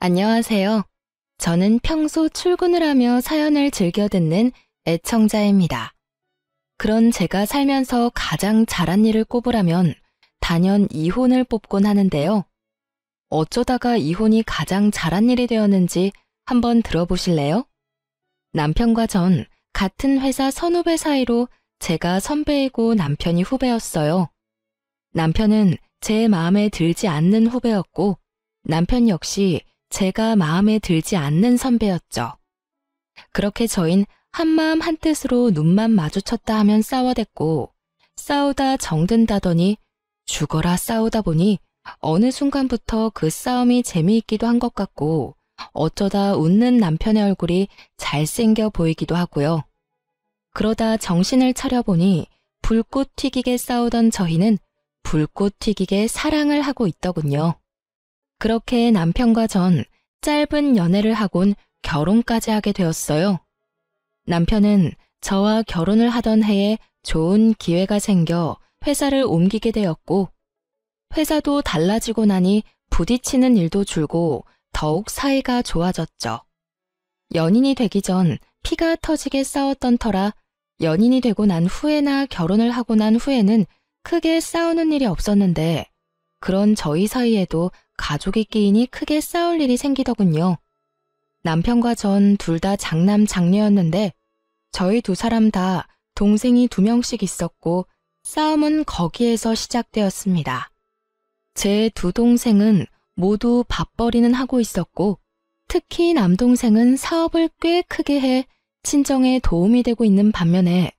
안녕하세요. 저는 평소 출근을 하며 사연을 즐겨 듣는 애청자입니다. 그런 제가 살면서 가장 잘한 일을 꼽으라면 단연 이혼을 뽑곤 하는데요. 어쩌다가 이혼이 가장 잘한 일이 되었는지 한번 들어보실래요? 남편과 전 같은 회사 선후배 사이로 제가 선배이고 남편이 후배였어요. 남편은 제 마음에 들지 않는 후배였고 남편 역시 제가 마음에 들지 않는 선배였죠. 그렇게 저흰 한마음 한뜻으로 눈만 마주쳤다 하면 싸워댔고 싸우다 정든다더니 죽어라 싸우다 보니 어느 순간부터 그 싸움이 재미있기도 한 것 같고 어쩌다 웃는 남편의 얼굴이 잘생겨 보이기도 하고요. 그러다 정신을 차려보니 불꽃 튀기게 싸우던 저희는 불꽃 튀기게 사랑을 하고 있더군요. 그렇게 남편과 전 짧은 연애를 하곤 결혼까지 하게 되었어요. 남편은 저와 결혼을 하던 해에 좋은 기회가 생겨 회사를 옮기게 되었고 회사도 달라지고 나니 부딪히는 일도 줄고 더욱 사이가 좋아졌죠. 연인이 되기 전 피가 터지게 싸웠던 터라 연인이 되고 난 후에나 결혼을 하고 난 후에는 크게 싸우는 일이 없었는데 그런 저희 사이에도 가족이 끼이니 크게 싸울 일이 생기더군요. 남편과 전 둘 다 장남 장녀였는데 저희 두 사람 다 동생이 2명씩 있었고 싸움은 거기에서 시작되었습니다. 제 두 동생은 모두 밥벌이는 하고 있었고 특히 남동생은 사업을 꽤 크게 해 친정에 도움이 되고 있는 반면에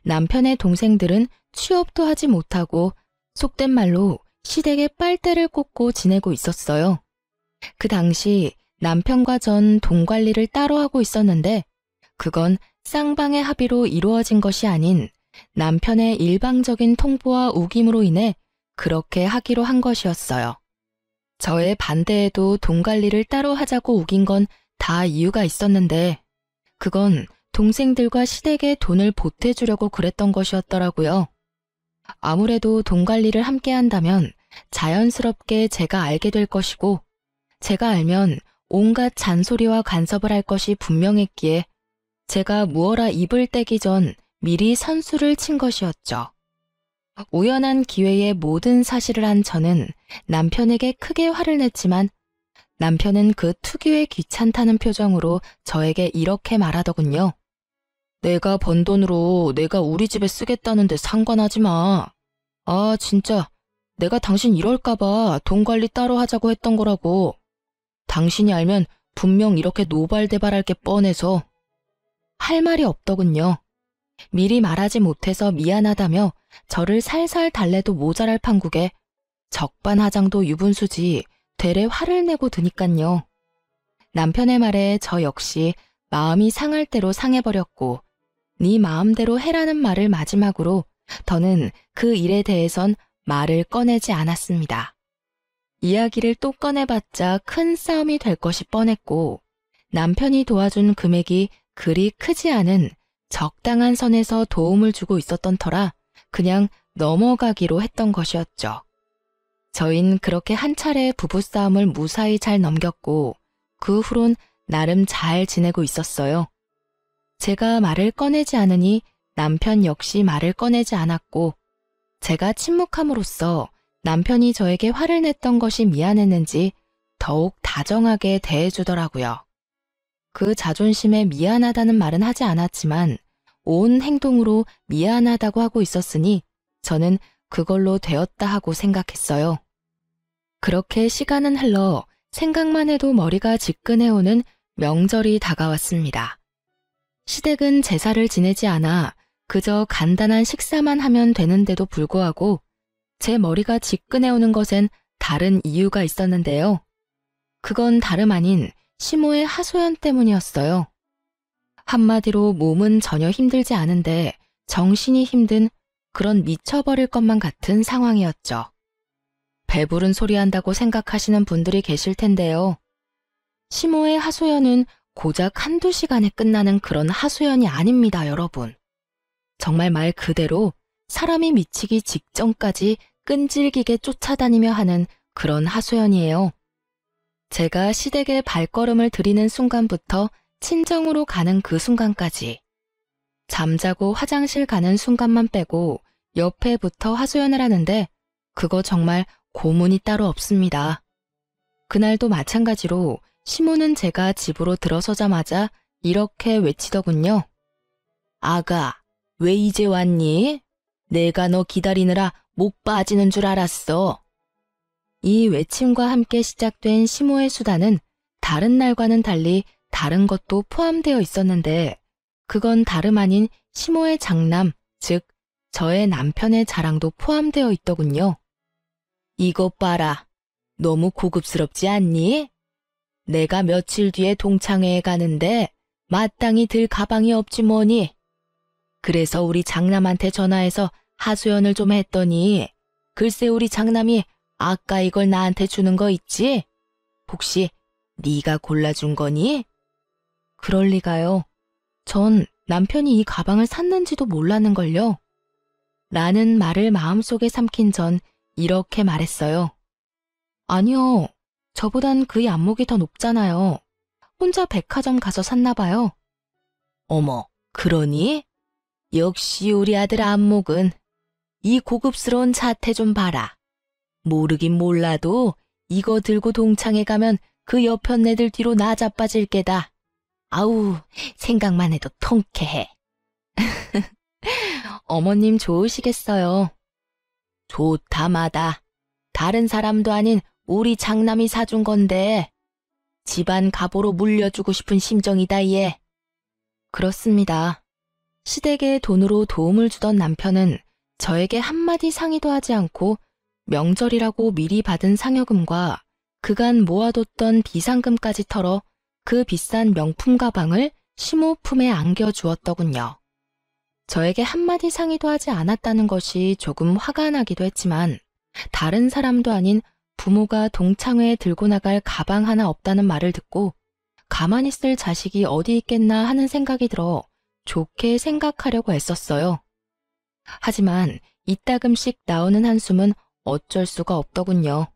남편의 동생들은 취업도 하지 못하고 속된 말로 시댁에 빨대를 꽂고 지내고 있었어요. 그 당시 남편과 전 돈 관리를 따로 하고 있었는데 그건 쌍방의 합의로 이루어진 것이 아닌 남편의 일방적인 통보와 우김으로 인해 그렇게 하기로 한 것이었어요. 저의 반대에도 돈 관리를 따로 하자고 우긴 건 다 이유가 있었는데 그건 동생들과 시댁에 돈을 보태주려고 그랬던 것이었더라고요. 아무래도 돈 관리를 함께 한다면 자연스럽게 제가 알게 될 것이고 제가 알면 온갖 잔소리와 간섭을 할 것이 분명했기에 제가 무어라 입을 떼기 전 미리 선수를 친 것이었죠. 우연한 기회에 모든 사실을 한 저는 남편에게 크게 화를 냈지만 남편은 그 특유의 귀찮다는 표정으로 저에게 이렇게 말하더군요. 내가 번 돈으로 내가 우리 집에 쓰겠다는데 상관하지 마. 아, 진짜 내가 당신 이럴까봐 돈 관리 따로 하자고 했던 거라고. 당신이 알면 분명 이렇게 노발대발할 게 뻔해서. 할 말이 없더군요. 미리 말하지 못해서 미안하다며 저를 살살 달래도 모자랄 판국에 적반하장도 유분수지 되레 화를 내고 드니깐요. 남편의 말에 저 역시 마음이 상할 대로 상해버렸고 네 마음대로 해라는 말을 마지막으로 더는 그 일에 대해선 말을 꺼내지 않았습니다. 이야기를 또 꺼내봤자 큰 싸움이 될 것이 뻔했고 남편이 도와준 금액이 그리 크지 않은 적당한 선에서 도움을 주고 있었던 터라 그냥 넘어가기로 했던 것이었죠. 저흰 그렇게 한 차례 부부싸움을 무사히 잘 넘겼고 그 후론 나름 잘 지내고 있었어요. 제가 말을 꺼내지 않으니 남편 역시 말을 꺼내지 않았고 제가 침묵함으로써 남편이 저에게 화를 냈던 것이 미안했는지 더욱 다정하게 대해주더라고요. 그 자존심에 미안하다는 말은 하지 않았지만 온 행동으로 미안하다고 하고 있었으니 저는 그걸로 되었다 하고 생각했어요. 그렇게 시간은 흘러 생각만 해도 머리가 지끈해오는 명절이 다가왔습니다. 시댁은 제사를 지내지 않아 그저 간단한 식사만 하면 되는데도 불구하고 제 머리가 지끈해오는 것엔 다른 이유가 있었는데요. 그건 다름 아닌 시모의 하소연 때문이었어요. 한마디로 몸은 전혀 힘들지 않은데 정신이 힘든 그런 미쳐버릴 것만 같은 상황이었죠. 배부른 소리 한다고 생각하시는 분들이 계실 텐데요. 시모의 하소연은 고작 한두 시간에 끝나는 그런 하소연이 아닙니다, 여러분. 정말 말 그대로 사람이 미치기 직전까지 끈질기게 쫓아다니며 하는 그런 하소연이에요. 제가 시댁에 발걸음을 들이는 순간부터 친정으로 가는 그 순간까지, 잠자고 화장실 가는 순간만 빼고 옆에 붙어 하소연을 하는데 그거 정말 고문이 따로 없습니다. 그날도 마찬가지로 시모는 제가 집으로 들어서자마자 이렇게 외치더군요. 아가, 왜 이제 왔니? 내가 너 기다리느라 목 빠지는 줄 알았어. 이 외침과 함께 시작된 시모의 수다는 다른 날과는 달리 다른 것도 포함되어 있었는데 그건 다름 아닌 시모의 장남, 즉 저의 남편의 자랑도 포함되어 있더군요. 이것 봐라. 너무 고급스럽지 않니? 내가 며칠 뒤에 동창회에 가는데 마땅히 들 가방이 없지 뭐니. 그래서 우리 장남한테 전화해서 하소연을 좀 했더니 글쎄 우리 장남이 아까 이걸 나한테 주는 거 있지? 혹시 네가 골라준 거니? 그럴 리가요. 전 남편이 이 가방을 샀는지도 몰랐는걸요. 라는 말을 마음속에 삼킨 전 이렇게 말했어요. 아니요. 저보단 그의 안목이 더 높잖아요. 혼자 백화점 가서 샀나 봐요. 어머, 그러니? 역시 우리 아들 안목은. 이 고급스러운 자태 좀 봐라. 모르긴 몰라도 이거 들고 동창회 가면 그 여편 애들 뒤로 나 자빠질 게다. 아우, 생각만 해도 통쾌해. 어머님 좋으시겠어요. 좋다마다. 다른 사람도 아닌 우리 장남이 사준 건데 집안 갑오로 물려주고 싶은 심정이다 얘. 그렇습니다. 시댁에 돈으로 도움을 주던 남편은 저에게 한마디 상의도 하지 않고 명절이라고 미리 받은 상여금과 그간 모아뒀던 비상금까지 털어 그 비싼 명품 가방을 시모 품에 안겨주었더군요. 저에게 한마디 상의도 하지 않았다는 것이 조금 화가 나기도 했지만 다른 사람도 아닌 부모가 동창회에 들고 나갈 가방 하나 없다는 말을 듣고 가만히 있을 자식이 어디 있겠나 하는 생각이 들어 좋게 생각하려고 애썼어요. 하지만 이따금씩 나오는 한숨은 어쩔 수가 없더군요.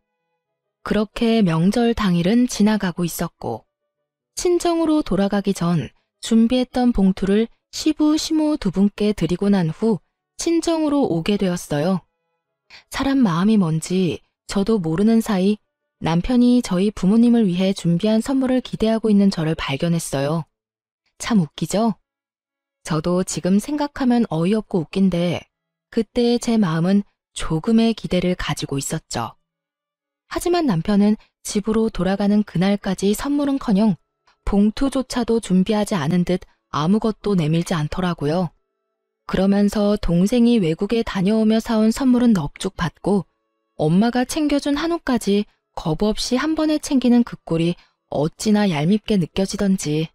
그렇게 명절 당일은 지나가고 있었고 친정으로 돌아가기 전 준비했던 봉투를 시부, 시모 두 분께 드리고 난 후 친정으로 오게 되었어요. 사람 마음이 뭔지 저도 모르는 사이 남편이 저희 부모님을 위해 준비한 선물을 기대하고 있는 저를 발견했어요. 참 웃기죠? 저도 지금 생각하면 어이없고 웃긴데 그때의 제 마음은 조금의 기대를 가지고 있었죠. 하지만 남편은 집으로 돌아가는 그날까지 선물은커녕 봉투조차도 준비하지 않은 듯 아무것도 내밀지 않더라고요. 그러면서 동생이 외국에 다녀오며 사온 선물은 넙죽 받고 엄마가 챙겨준 한우까지 겁 없이 한 번에 챙기는 그 꼴이 어찌나 얄밉게 느껴지던지.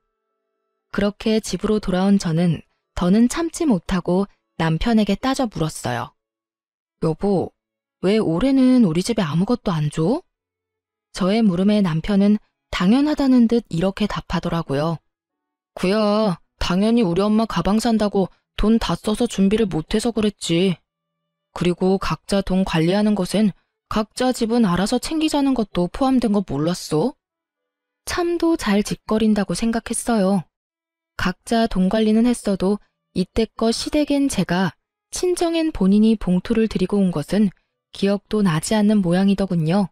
그렇게 집으로 돌아온 저는 더는 참지 못하고 남편에게 따져 물었어요. 여보, 왜 올해는 우리 집에 아무것도 안 줘? 저의 물음에 남편은 당연하다는 듯 이렇게 답하더라고요. 그야, 당연히 우리 엄마 가방 산다고 돈 다 써서 준비를 못해서 그랬지. 그리고 각자 돈 관리하는 것엔 각자 집은 알아서 챙기자는 것도 포함된 거 몰랐어? 참도 잘 짓거린다고 생각했어요. 각자 돈 관리는 했어도 이때껏 시댁엔 제가, 친정엔 본인이 봉투를 드리고 온 것은 기억도 나지 않는 모양이더군요.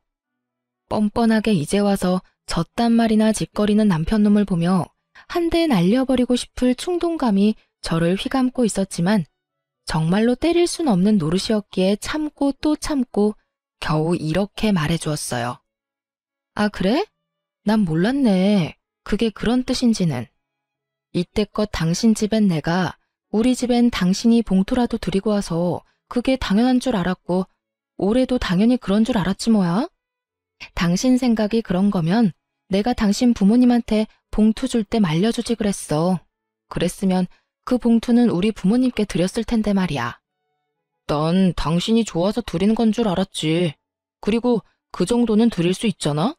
뻔뻔하게 이제 와서 저딴 말이나 짓거리는 남편놈을 보며 한 대 날려버리고 싶을 충동감이 저를 휘감고 있었지만 정말로 때릴 순 없는 노릇이었기에 참고 또 참고 겨우 이렇게 말해주었어요. 아, 그래? 난 몰랐네. 그게 그런 뜻인지는. 이때껏 당신 집엔 내가, 우리 집엔 당신이 봉투라도 드리고 와서 그게 당연한 줄 알았고 올해도 당연히 그런 줄 알았지 뭐야? 당신 생각이 그런 거면 내가 당신 부모님한테 봉투 줄 때 말려주지 그랬어. 그랬으면 그 봉투는 우리 부모님께 드렸을 텐데 말이야. 난 당신이 좋아서 드리는 건 줄 알았지. 그리고 그 정도는 드릴 수 있잖아?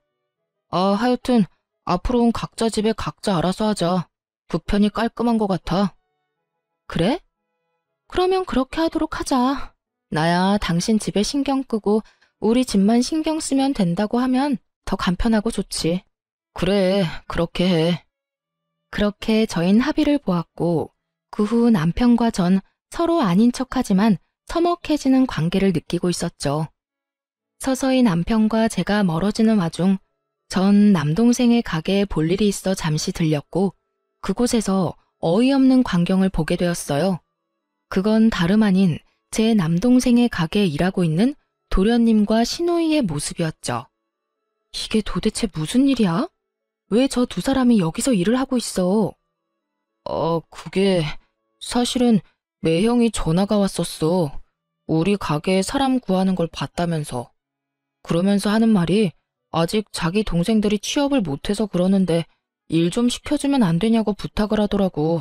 아, 하여튼 앞으로는 각자 집에 각자 알아서 하자. 그 편이 깔끔한 것 같아. 그래? 그러면 그렇게 하도록 하자. 나야 당신 집에 신경 끄고 우리 집만 신경 쓰면 된다고 하면 더 간편하고 좋지. 그래, 그렇게 해. 그렇게 저흰 합의를 보았고 그 후 남편과 전 서로 아닌 척하지만 서먹해지는 관계를 느끼고 있었죠. 서서히 남편과 제가 멀어지는 와중 전 남동생의 가게에 볼 일이 있어 잠시 들렸고 그곳에서 어이없는 광경을 보게 되었어요. 그건 다름 아닌 제 남동생의 가게에 일하고 있는 도련님과 시누이의 모습이었죠. 이게 도대체 무슨 일이야? 왜 저 두 사람이 여기서 일을 하고 있어? 그게 사실은 매형이 전화가 왔었어. 우리 가게에 사람 구하는 걸 봤다면서. 그러면서 하는 말이 아직 자기 동생들이 취업을 못해서 그러는데 일 좀 시켜주면 안 되냐고 부탁을 하더라고.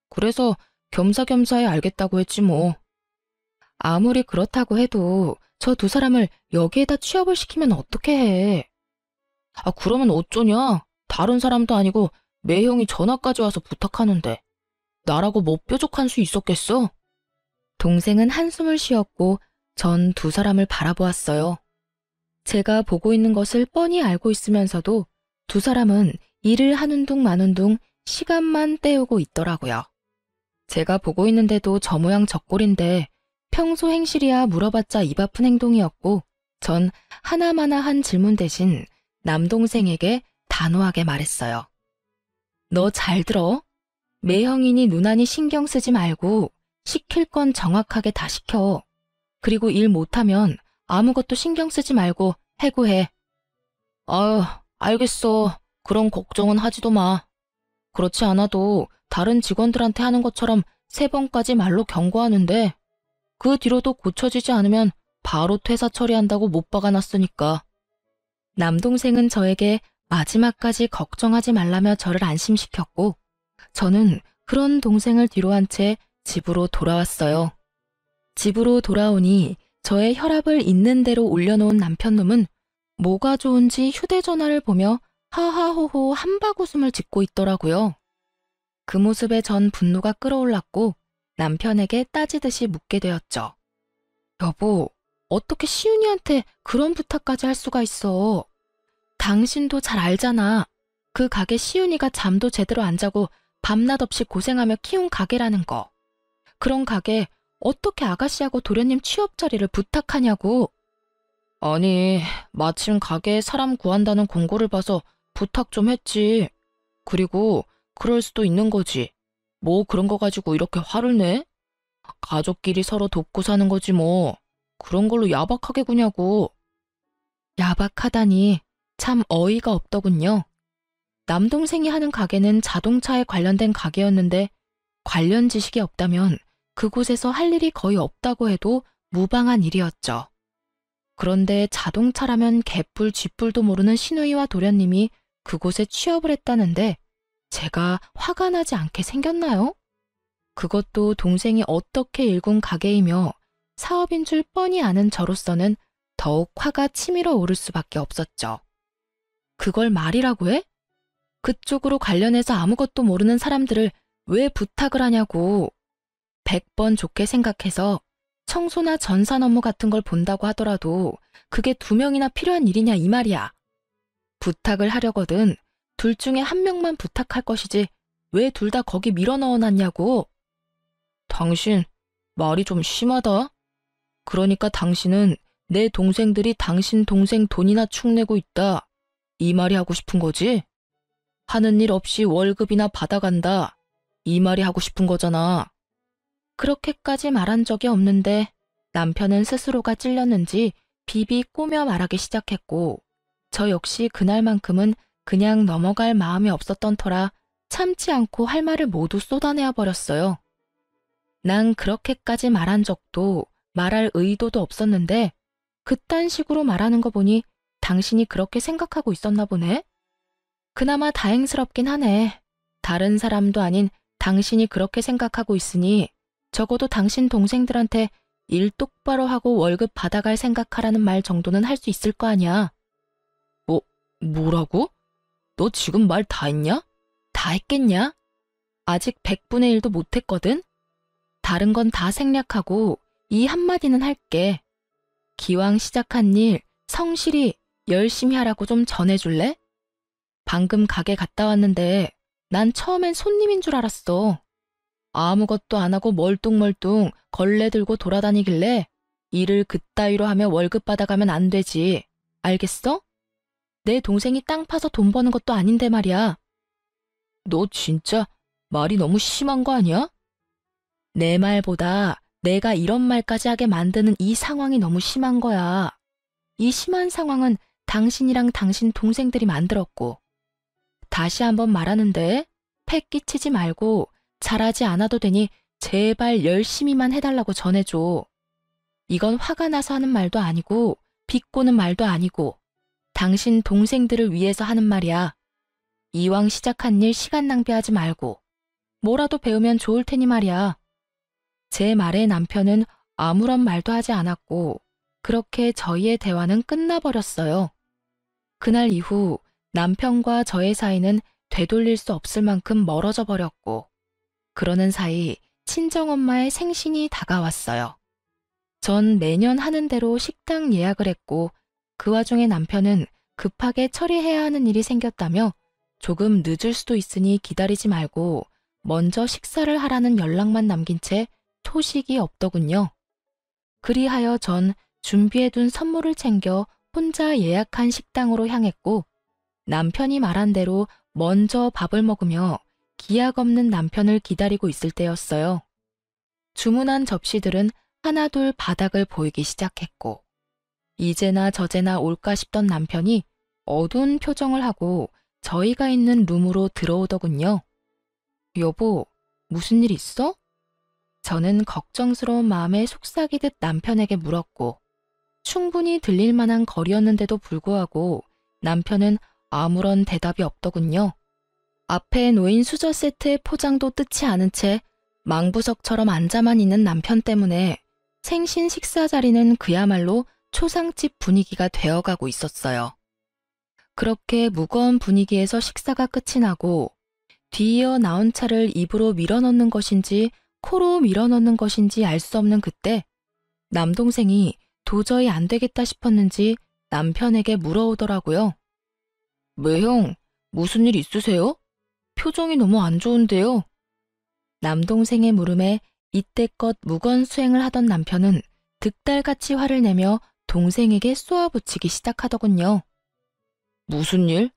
그래서 겸사겸사에 알겠다고 했지 뭐. 아무리 그렇다고 해도 저 두 사람을 여기에다 취업을 시키면 어떻게 해? 그러면 어쩌냐? 다른 사람도 아니고 매형이 전화까지 와서 부탁하는데 나라고 뭐 뾰족한 수 있었겠어? 동생은 한숨을 쉬었고 전 두 사람을 바라보았어요. 제가 보고 있는 것을 뻔히 알고 있으면서도 두 사람은 일을 하는 둥 마는 둥 시간만 때우고 있더라고요. 제가 보고 있는데도 저 모양 저 꼴인데 평소 행실이야 물어봤자 입 아픈 행동이었고 전 하나마나한 질문 대신 남동생에게 단호하게 말했어요. 너 잘 들어? 매형이니 누나니 신경 쓰지 말고 시킬 건 정확하게 다 시켜. 그리고 일 못하면 아무것도 신경 쓰지 말고 해고해. 아유, 알겠어. 그런 걱정은 하지도 마. 그렇지 않아도 다른 직원들한테 하는 것처럼 3번까지 말로 경고하는데 그 뒤로도 고쳐지지 않으면 바로 퇴사 처리한다고 못 박아놨으니까. 남동생은 저에게 마지막까지 걱정하지 말라며 저를 안심시켰고 저는 그런 동생을 뒤로한 채 집으로 돌아왔어요. 집으로 돌아오니 저의 혈압을 있는 대로 올려놓은 남편놈은 뭐가 좋은지 휴대전화를 보며 하하호호 한바구음을 짓고 있더라고요. 그 모습에 전 분노가 끌어올랐고 남편에게 따지듯이 묻게 되었죠. 여보, 어떻게 시윤이한테 그런 부탁까지 할 수가 있어? 당신도 잘 알잖아. 그 가게 시윤이가 잠도 제대로 안 자고 밤낮 없이 고생하며 키운 가게라는 거. 그런 가게 어떻게 아가씨하고 도련님 취업 자리를 부탁하냐고. 아니, 마침 가게에 사람 구한다는 공고를 봐서 부탁 좀 했지. 그리고 그럴 수도 있는 거지. 뭐 그런 거 가지고 이렇게 화를 내? 가족끼리 서로 돕고 사는 거지 뭐. 그런 걸로 야박하게 구냐고. 야박하다니 참 어이가 없더군요. 남동생이 하는 가게는 자동차에 관련된 가게였는데 관련 지식이 없다면 그곳에서 할 일이 거의 없다고 해도 무방한 일이었죠. 그런데 자동차라면 개뿔 쥐뿔도 모르는 시누이와 도련님이 그곳에 취업을 했다는데 제가 화가 나지 않게 생겼나요? 그것도 동생이 어떻게 일군 가게이며 사업인 줄 뻔히 아는 저로서는 더욱 화가 치밀어 오를 수밖에 없었죠. 그걸 말이라고 해? 그쪽으로 관련해서 아무것도 모르는 사람들을 왜 부탁을 하냐고. 100번 좋게 생각해서 청소나 전산 업무 같은 걸 본다고 하더라도 그게 2명이나 필요한 일이냐 이 말이야. 부탁을 하려거든 둘 중에 한 명만 부탁할 것이지 왜 둘 다 거기 밀어 넣어놨냐고. 당신 말이 좀 심하다. 그러니까 당신은 내 동생들이 당신 동생 돈이나 축내고 있다. 이 말이 하고 싶은 거지? 하는 일 없이 월급이나 받아간다. 이 말이 하고 싶은 거잖아. 그렇게까지 말한 적이 없는데 남편은 스스로가 찔렸는지 비비 꼬며 말하기 시작했고 저 역시 그날만큼은 그냥 넘어갈 마음이 없었던 터라 참지 않고 할 말을 모두 쏟아내어 버렸어요. 난 그렇게까지 말한 적도 말할 의도도 없었는데 그딴 식으로 말하는 거 보니 당신이 그렇게 생각하고 있었나 보네? 그나마 다행스럽긴 하네. 다른 사람도 아닌 당신이 그렇게 생각하고 있으니 적어도 당신 동생들한테 일 똑바로 하고 월급 받아갈 생각하라는 말 정도는 할 수 있을 거 아니야. 뭐라고? 너 지금 말 다 했냐? 다 했겠냐? 아직 100분의 1도 못했거든? 다른 건 다 생략하고 이 한마디는 할게. 기왕 시작한 일 성실히 열심히 하라고 좀 전해줄래? 방금 가게 갔다 왔는데 난 처음엔 손님인 줄 알았어. 아무것도 안 하고 멀뚱멀뚱 걸레 들고 돌아다니길래 일을 그따위로 하며 월급 받아가면 안 되지. 알겠어? 내 동생이 땅 파서 돈 버는 것도 아닌데 말이야. 너 진짜 말이 너무 심한 거 아니야? 내 말보다 내가 이런 말까지 하게 만드는 이 상황이 너무 심한 거야. 이 심한 상황은 당신이랑 당신 동생들이 만들었고. 다시 한번 말하는데 패 끼치지 말고 잘하지 않아도 되니 제발 열심히만 해달라고 전해줘. 이건 화가 나서 하는 말도 아니고 비꼬는 말도 아니고 당신 동생들을 위해서 하는 말이야. 이왕 시작한 일 시간 낭비하지 말고 뭐라도 배우면 좋을 테니 말이야. 제 말에 남편은 아무런 말도 하지 않았고 그렇게 저희의 대화는 끝나버렸어요. 그날 이후 남편과 저의 사이는 되돌릴 수 없을 만큼 멀어져 버렸고 그러는 사이 친정엄마의 생신이 다가왔어요. 전 매년 하는 대로 식당 예약을 했고 그 와중에 남편은 급하게 처리해야 하는 일이 생겼다며 조금 늦을 수도 있으니 기다리지 말고 먼저 식사를 하라는 연락만 남긴 채 소식이 없더군요. 그리하여 전 준비해둔 선물을 챙겨 혼자 예약한 식당으로 향했고 남편이 말한 대로 먼저 밥을 먹으며 기약 없는 남편을 기다리고 있을 때였어요. 주문한 접시들은 하나둘 바닥을 보이기 시작했고 이제나 저제나 올까 싶던 남편이 어두운 표정을 하고 저희가 있는 룸으로 들어오더군요. 여보, 무슨 일 있어? 저는 걱정스러운 마음에 속삭이듯 남편에게 물었고 충분히 들릴 만한 거리였는데도 불구하고 남편은 아무런 대답이 없더군요. 앞에 놓인 수저 세트의 포장도 뜯지 않은 채 망부석처럼 앉아만 있는 남편 때문에 생신 식사 자리는 그야말로 초상집 분위기가 되어가고 있었어요. 그렇게 무거운 분위기에서 식사가 끝이 나고 뒤이어 나온 차를 입으로 밀어넣는 것인지 코로 밀어넣는 것인지 알 수 없는 그때 남동생이 도저히 안 되겠다 싶었는지 남편에게 물어오더라고요. 왜 형, 무슨 일 있으세요? 표정이 너무 안 좋은데요. 남동생의 물음에 이때껏 무건수행을 하던 남편은 득달같이 화를 내며 동생에게 쏘아붙이기 시작하더군요. 무슨 일?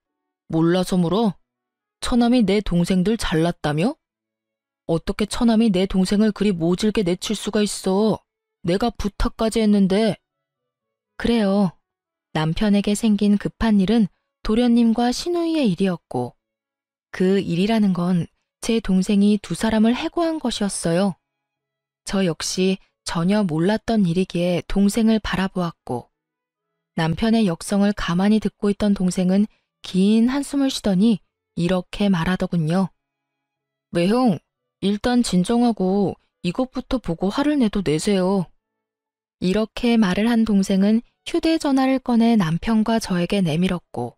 몰라서 물어? 처남이 내 동생들 잘났다며? 어떻게 처남이 내 동생을 그리 모질게 내칠 수가 있어? 내가 부탁까지 했는데. 그래요. 남편에게 생긴 급한 일은 도련님과 시누이의 일이었고 그 일이라는 건 제 동생이 두 사람을 해고한 것이었어요. 저 역시 전혀 몰랐던 일이기에 동생을 바라보았고 남편의 역성을 가만히 듣고 있던 동생은 긴 한숨을 쉬더니 이렇게 말하더군요. 왜 형, 일단 진정하고 이것부터 보고 화를 내도 내세요. 이렇게 말을 한 동생은 휴대전화를 꺼내 남편과 저에게 내밀었고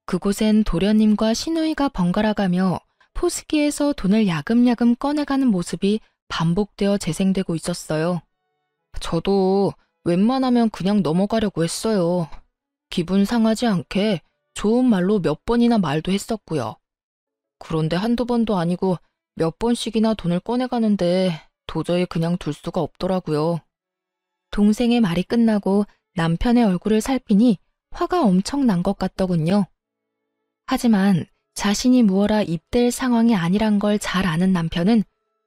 그곳엔 도련님과 시누이가 번갈아가며 포스기에서 돈을 야금야금 꺼내가는 모습이 반복되어 재생되고 있었어요. 저도 웬만하면 그냥 넘어가려고 했어요. 기분 상하지 않게 좋은 말로 몇 번이나 말도 했었고요. 그런데 한두 번도 아니고 몇 번씩이나 돈을 꺼내가는데 도저히 그냥 둘 수가 없더라고요. 동생의 말이 끝나고 남편의 얼굴을 살피니 화가 엄청 난 것 같더군요. 하지만 자신이 무어라 입댈 상황이 아니란 걸 잘 아는 남편은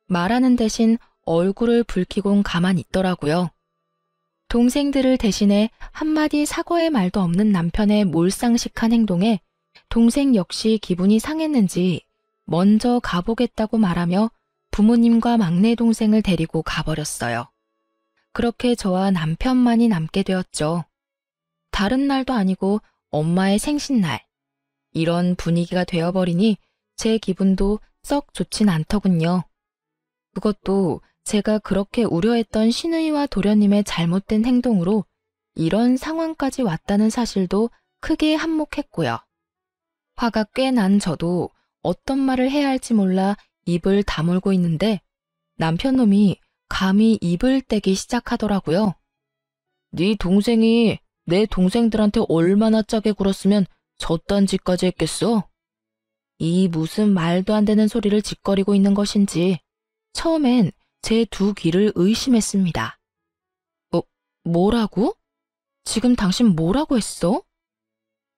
말하는 대신 얼굴을 붉히곤 가만히 있더라고요. 동생들을 대신해 한마디 사과의 말도 없는 남편의 몰상식한 행동에 동생 역시 기분이 상했는지 먼저 가보겠다고 말하며 부모님과 막내 동생을 데리고 가버렸어요. 그렇게 저와 남편만이 남게 되었죠. 다른 날도 아니고 엄마의 생신날. 이런 분위기가 되어버리니 제 기분도 썩 좋진 않더군요. 그것도 제가 그렇게 우려했던 시누이와 도련님의 잘못된 행동으로 이런 상황까지 왔다는 사실도 크게 한몫했고요. 화가 꽤 난 저도 어떤 말을 해야 할지 몰라 입을 다물고 있는데 남편놈이 감히 입을 떼기 시작하더라고요. 네 동생이 내 동생들한테 얼마나 짜게 굴었으면 저딴 짓까지 했겠어? 이 무슨 말도 안 되는 소리를 짓거리고 있는 것인지 처음엔 제 두 귀를 의심했습니다. 뭐라고? 지금 당신 뭐라고 했어?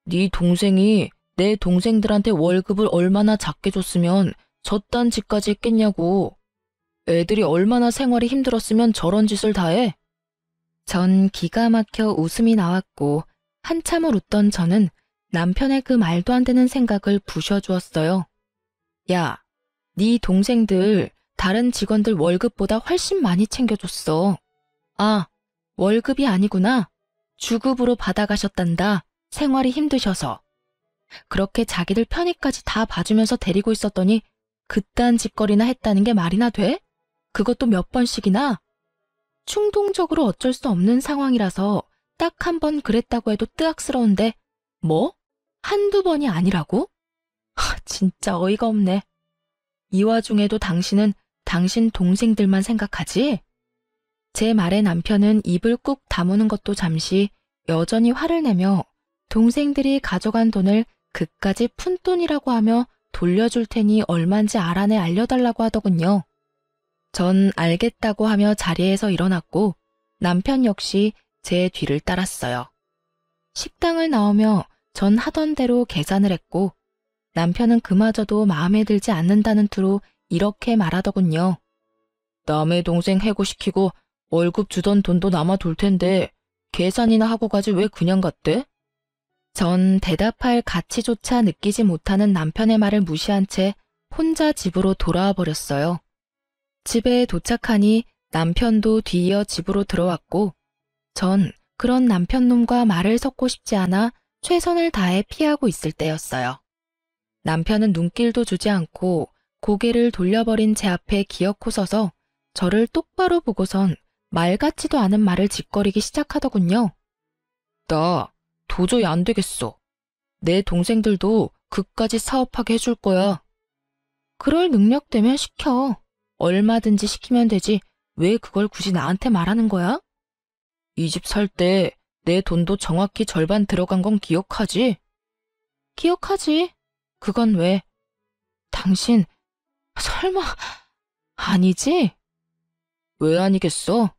네 동생이 내 동생들한테 월급을 얼마나 작게 줬으면 저딴 짓까지 했겠냐고. 애들이 얼마나 생활이 힘들었으면 저런 짓을 다 해? 전 기가 막혀 웃음이 나왔고 한참을 웃던 저는 남편의 그 말도 안 되는 생각을 부셔주었어요. 야, 네 동생들 다른 직원들 월급보다 훨씬 많이 챙겨줬어. 아, 월급이 아니구나. 주급으로 받아가셨단다. 생활이 힘드셔서. 그렇게 자기들 편의까지 다 봐주면서 데리고 있었더니 그딴 짓거리나 했다는 게 말이나 돼? 그것도 몇 번씩이나? 충동적으로 어쩔 수 없는 상황이라서 딱 한 번 그랬다고 해도 뜨악스러운데 뭐? 한두 번이 아니라고? 진짜 어이가 없네. 이 와중에도 당신은 당신 동생들만 생각하지? 제 말에 남편은 입을 꾹 다무는 것도 잠시 여전히 화를 내며 동생들이 가져간 돈을 그까지 푼돈이라고 하며 돌려줄 테니 얼만지 알아내 알려달라고 하더군요. 전 알겠다고 하며 자리에서 일어났고 남편 역시 제 뒤를 따랐어요. 식당을 나오며 전 하던 대로 계산을 했고 남편은 그마저도 마음에 들지 않는다는 투로 이렇게 말하더군요. 남의 동생 해고시키고 월급 주던 돈도 남아돌 텐데 계산이나 하고 가지 왜 그냥 갔대? 전 대답할 가치조차 느끼지 못하는 남편의 말을 무시한 채 혼자 집으로 돌아와 버렸어요. 집에 도착하니 남편도 뒤이어 집으로 들어왔고 전 그런 남편놈과 말을 섞고 싶지 않아 최선을 다해 피하고 있을 때였어요. 남편은 눈길도 주지 않고 고개를 돌려버린 제 앞에 기어코 서서 저를 똑바로 보고선 말 같지도 않은 말을 짓거리기 시작하더군요. 나 도저히 안 되겠어. 내 동생들도 그까지 사업하게 해줄 거야. 그럴 능력 되면 시켜. 얼마든지 시키면 되지. 왜 그걸 굳이 나한테 말하는 거야? 이 집 살 때 내 돈도 정확히 절반 들어간 건 기억하지? 기억하지. 그건 왜? 당신 설마 아니지? 왜 아니겠어?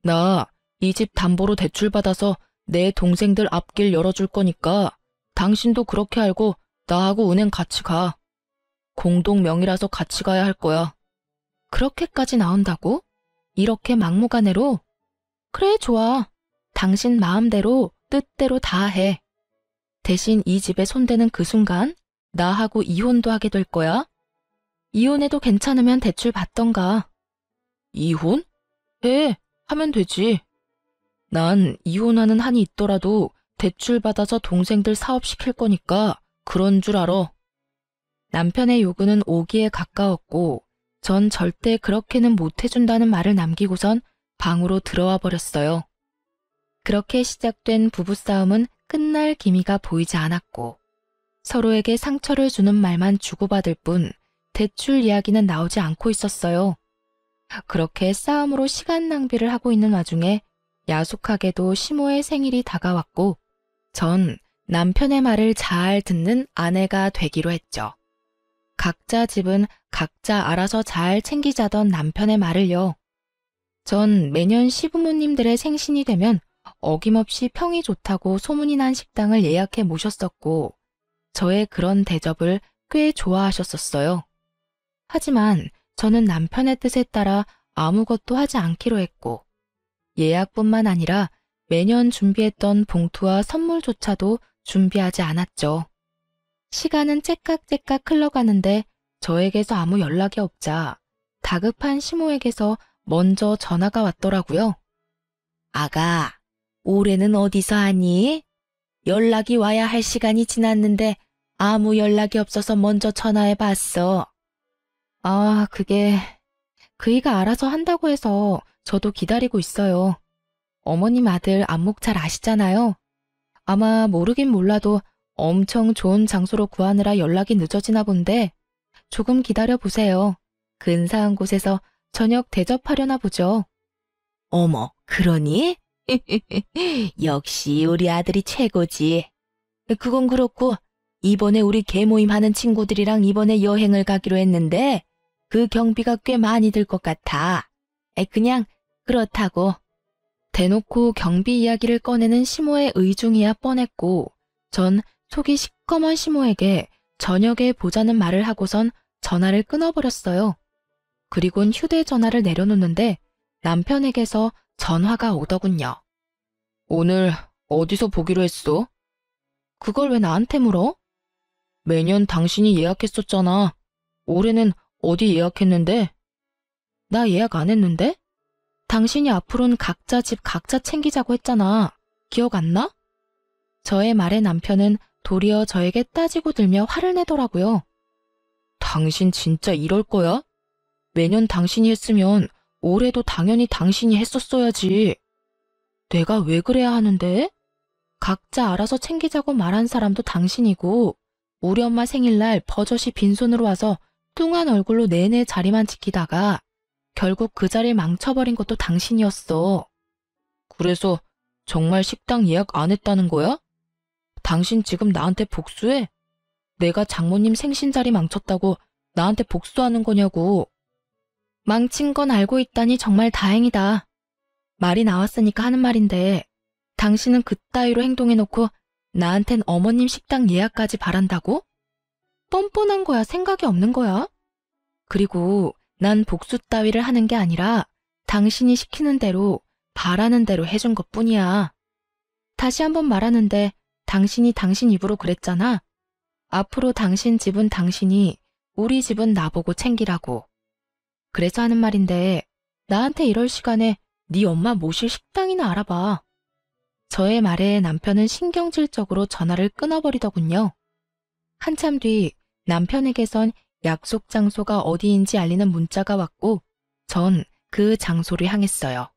나 이 집 담보로 대출 받아서 내 동생들 앞길 열어줄 거니까 당신도 그렇게 알고 나하고 은행 같이 가. 공동 명의라서 같이 가야 할 거야. 그렇게까지 나온다고? 이렇게 막무가내로? 그래, 좋아. 당신 마음대로 뜻대로 다 해. 대신 이 집에 손대는 그 순간 나하고 이혼도 하게 될 거야. 이혼해도 괜찮으면 대출 받던가. 이혼? 해. 하면 되지. 난 이혼하는 한이 있더라도 대출 받아서 동생들 사업시킬 거니까 그런 줄 알아. 남편의 요구는 오기에 가까웠고 전 절대 그렇게는 못 해준다는 말을 남기고선 방으로 들어와 버렸어요. 그렇게 시작된 부부싸움은 끝날 기미가 보이지 않았고 서로에게 상처를 주는 말만 주고받을 뿐 대출 이야기는 나오지 않고 있었어요. 그렇게 싸움으로 시간 낭비를 하고 있는 와중에 야속하게도 시모의 생일이 다가왔고 전 남편의 말을 잘 듣는 아내가 되기로 했죠. 각자 집은 각자 알아서 잘 챙기자던 남편의 말을요. 전 매년 시부모님들의 생신이 되면 어김없이 평이 좋다고 소문이 난 식당을 예약해 모셨었고 저의 그런 대접을 꽤 좋아하셨었어요. 하지만 저는 남편의 뜻에 따라 아무것도 하지 않기로 했고 예약뿐만 아니라 매년 준비했던 봉투와 선물조차도 준비하지 않았죠. 시간은 째깍째깍 흘러가는데 저에게서 아무 연락이 없자 다급한 시모에게서 먼저 전화가 왔더라고요. 아가, 올해는 어디서 하니? 연락이 와야 할 시간이 지났는데 아무 연락이 없어서 먼저 전화해봤어. 아, 그이가 알아서 한다고 해서 저도 기다리고 있어요. 어머님 아들 안목 잘 아시잖아요. 아마 모르긴 몰라도 엄청 좋은 장소로 구하느라 연락이 늦어지나 본데 조금 기다려보세요. 근사한 곳에서 저녁 대접하려나 보죠. 어머, 그러니? 역시 우리 아들이 최고지. 그건 그렇고 이번에 우리 개모임 하는 친구들이랑 이번에 여행을 가기로 했는데 그 경비가 꽤 많이 들 것 같아. 그냥 그렇다고. 대놓고 경비 이야기를 꺼내는 시모의 의중이야 뻔했고 전 속이 시꺼먼 시모에게 저녁에 보자는 말을 하고선 전화를 끊어버렸어요. 그리곤 휴대전화를 내려놓는데 남편에게서 전화가 오더군요. 오늘 어디서 보기로 했어? 그걸 왜 나한테 물어? 매년 당신이 예약했었잖아. 올해는 어디 예약했는데? 나 예약 안 했는데? 당신이 앞으로는 각자 집 각자 챙기자고 했잖아. 기억 안 나? 저의 말에 남편은 도리어 저에게 따지고 들며 화를 내더라고요. 당신 진짜 이럴 거야? 매년 당신이 했으면 올해도 당연히 당신이 했었어야지. 내가 왜 그래야 하는데? 각자 알아서 챙기자고 말한 사람도 당신이고 우리 엄마 생일날 버젓이 빈손으로 와서 뚱한 얼굴로 내내 자리만 지키다가 결국 그 자리를 망쳐버린 것도 당신이었어. 그래서 정말 식당 예약 안 했다는 거야? 당신 지금 나한테 복수해? 내가 장모님 생신 자리 망쳤다고 나한테 복수하는 거냐고. 망친 건 알고 있다니 정말 다행이다. 말이 나왔으니까 하는 말인데 당신은 그따위로 행동해놓고 나한텐 어머님 식당 예약까지 바란다고? 뻔뻔한 거야, 생각이 없는 거야? 그리고 난 복수 따위를 하는 게 아니라 당신이 시키는 대로 바라는 대로 해준 것뿐이야. 다시 한번 말하는데 당신이 당신 입으로 그랬잖아. 앞으로 당신 집은 당신이, 우리 집은 나보고 챙기라고. 그래서 하는 말인데 나한테 이럴 시간에 네 엄마 모실 식당이나 알아봐. 저의 말에 남편은 신경질적으로 전화를 끊어버리더군요. 한참 뒤 남편에게선 약속 장소가 어디인지 알리는 문자가 왔고 전 그 장소를 향했어요.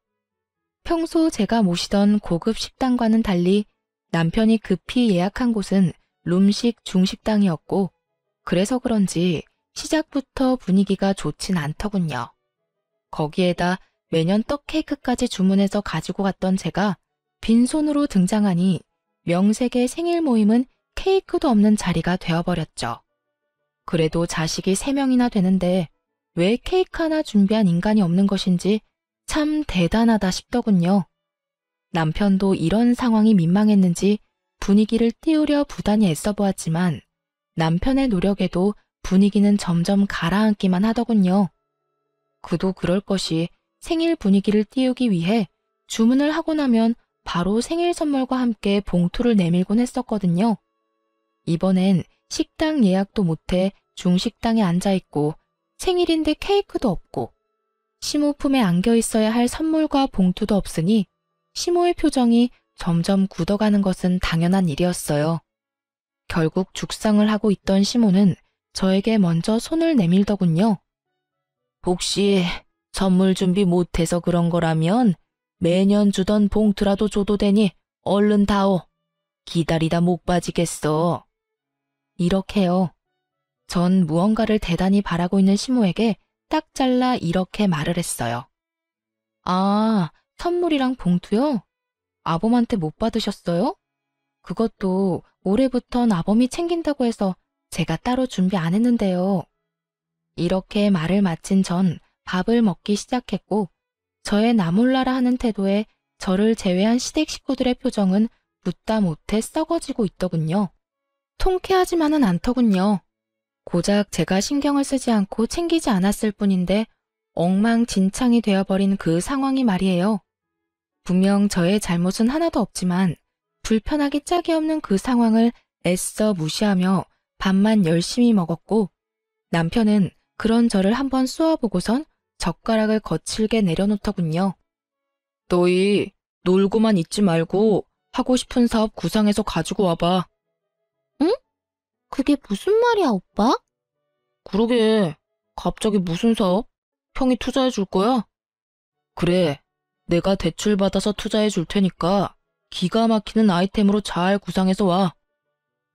평소 제가 모시던 고급 식당과는 달리 남편이 급히 예약한 곳은 룸식 중식당이었고 그래서 그런지 시작부터 분위기가 좋진 않더군요. 거기에다 매년 떡 케이크까지 주문해서 가지고 갔던 제가 빈손으로 등장하니 명색의 생일 모임은 케이크도 없는 자리가 되어버렸죠. 그래도 자식이 3명이나 되는데 왜 케이크 하나 준비한 인간이 없는 것인지 참 대단하다 싶더군요. 남편도 이런 상황이 민망했는지 분위기를 띄우려 부단히 애써보았지만 남편의 노력에도 분위기는 점점 가라앉기만 하더군요. 그도 그럴 것이 생일 분위기를 띄우기 위해 주문을 하고 나면 바로 생일 선물과 함께 봉투를 내밀곤 했었거든요. 이번엔 식당 예약도 못해 중식당에 앉아있고 생일인데 케이크도 없고 시모 품에 안겨 있어야 할 선물과 봉투도 없으니 시모의 표정이 점점 굳어가는 것은 당연한 일이었어요. 결국 죽상을 하고 있던 시모는 저에게 먼저 손을 내밀더군요. 혹시 선물 준비 못해서 그런 거라면 매년 주던 봉투라도 줘도 되니 얼른 다오. 기다리다 못 빠지겠어. 이렇게요. 전 무언가를 대단히 바라고 있는 시모에게 딱 잘라 이렇게 말을 했어요. 아, 선물이랑 봉투요? 아범한테 못 받으셨어요? 그것도 올해부턴 아범이 챙긴다고 해서 제가 따로 준비 안 했는데요. 이렇게 말을 마친 전 밥을 먹기 시작했고 저의 나몰라라 하는 태도에 저를 제외한 시댁 식구들의 표정은 묻다 못해 썩어지고 있더군요. 통쾌하지만은 않더군요. 고작 제가 신경을 쓰지 않고 챙기지 않았을 뿐인데 엉망진창이 되어버린 그 상황이 말이에요. 분명 저의 잘못은 하나도 없지만 불편하기 짝이 없는 그 상황을 애써 무시하며 밥만 열심히 먹었고 남편은 그런 저를 한번 쏘아보고선 젓가락을 거칠게 내려놓더군요. 너희 놀고만 있지 말고 하고 싶은 사업 구상해서 가지고 와봐. 응? 그게 무슨 말이야, 오빠? 그러게, 갑자기 무슨 사업? 형이 투자해 줄 거야? 그래, 내가 대출 받아서 투자해 줄 테니까 기가 막히는 아이템으로 잘 구상해서 와.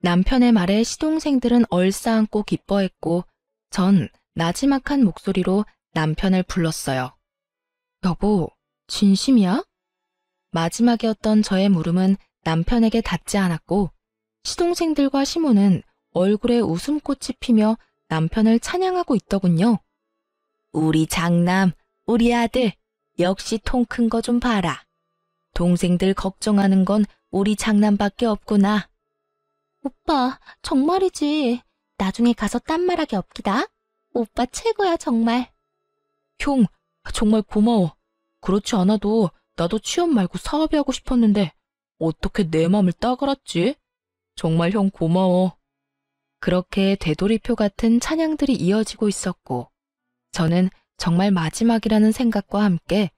남편의 말에 시동생들은 얼싸안고 기뻐했고 전 나지막한 목소리로 남편을 불렀어요. 여보, 진심이야? 마지막이었던 저의 물음은 남편에게 닿지 않았고 시동생들과 시모는 얼굴에 웃음꽃이 피며 남편을 찬양하고 있더군요. 우리 장남, 우리 아들, 역시 통 큰 거 좀 봐라. 동생들 걱정하는 건 우리 장남밖에 없구나. 오빠, 정말이지. 나중에 가서 딴 말하기 없기다. 오빠 최고야, 정말. 형, 정말 고마워. 그렇지 않아도 나도 취업 말고 사업이 하고 싶었는데 어떻게 내 맘을 따갈았지? 정말 형 고마워. 그렇게 되돌이표 같은 찬양들이 이어지고 있었고 저는 정말 마지막이라는 생각과 함께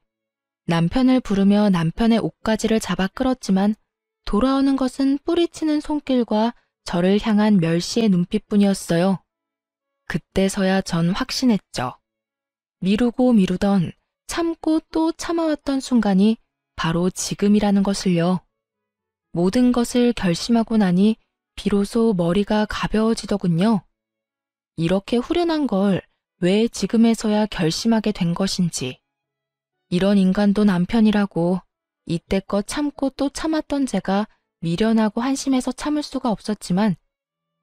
남편을 부르며 남편의 옷가지를 잡아 끌었지만 돌아오는 것은 뿌리치는 손길과 저를 향한 멸시의 눈빛뿐이었어요. 그때서야 전 확신했죠. 미루고 미루던 참고 또 참아왔던 순간이 바로 지금이라는 것을요. 모든 것을 결심하고 나니 비로소 머리가 가벼워지더군요. 이렇게 후련한 걸 왜 지금에서야 결심하게 된 것인지. 이런 인간도 남편이라고 이때껏 참고 또 참았던 제가 미련하고 한심해서 참을 수가 없었지만